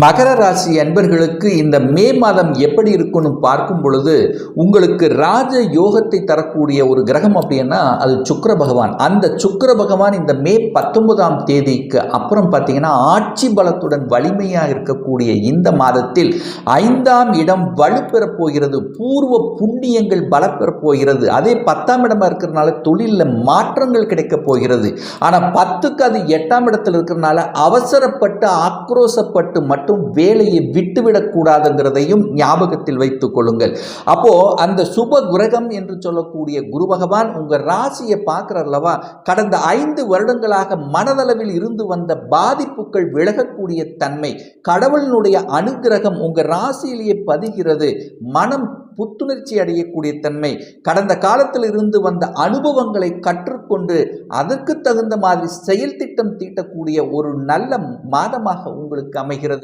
மகர ராசி அன்பர்களுக்கு இந்த மே மாதம் எப்படி இருக்குன்னு பார்க்கும் பொழுது உங்களுக்கு ராஜ யோகத்தை தரக்கூடிய ஒரு கிரகம் அப்படின்னா அது சுக்கிர பகவான். அந்த சுக்கிர பகவான் இந்த மே 19ஆம் தேதிக்கு அப்புறம் பார்த்தீங்கன்னா ஆட்சி பலத்துடன் வலிமையாக இருக்கக்கூடிய இந்த மாதத்தில் 5ஆம் இடம் வலுப்பெறப் போகிறது. பூர்வ புண்ணியங்கள் பலப்பெறப் போகிறது. அதே 10ஆம் இடமா இருக்கிறதுனால தொழிலில் மாற்றங்கள் கிடைக்கப் போகிறது. ஆனால் 10க்கு அது 8ஆம் இடத்தில் இருக்கிறதுனால அவசரப்பட்டு ஆக்ரோசப்பட்டு மட்டும் வேலையை விட்டுவிடக்கூடாதுங்கிறதையும் ஞாபகத்தில் வைத்துக் கொள்ளுங்கள். அப்போ அந்த சுப கிரகம் என்று சொல்லக்கூடிய குரு பகவான் உங்க ராசியை பார்க்கிறல்லவா, கடந்த 5 வருடங்களாக மனதளவில் இருந்து வந்த பாதிப்புகள் விலகக்கூடிய தன்மை, கடவுளினுடைய அனுகிரகம் உங்க ராசியிலேயே பதிகிறது. மனம் புத்துணர்ச்சி அடையக்கூடிய தன்மை, கடந்த காலத்தில் இருந்து வந்த அனுபவங்களை கற்றுக்கொண்டு அதற்கு தகுந்த மாதிரி செயல் திட்டம் தீட்டக்கூடிய ஒரு நல்ல மாதமாக உங்களுக்கு அமைகிறது.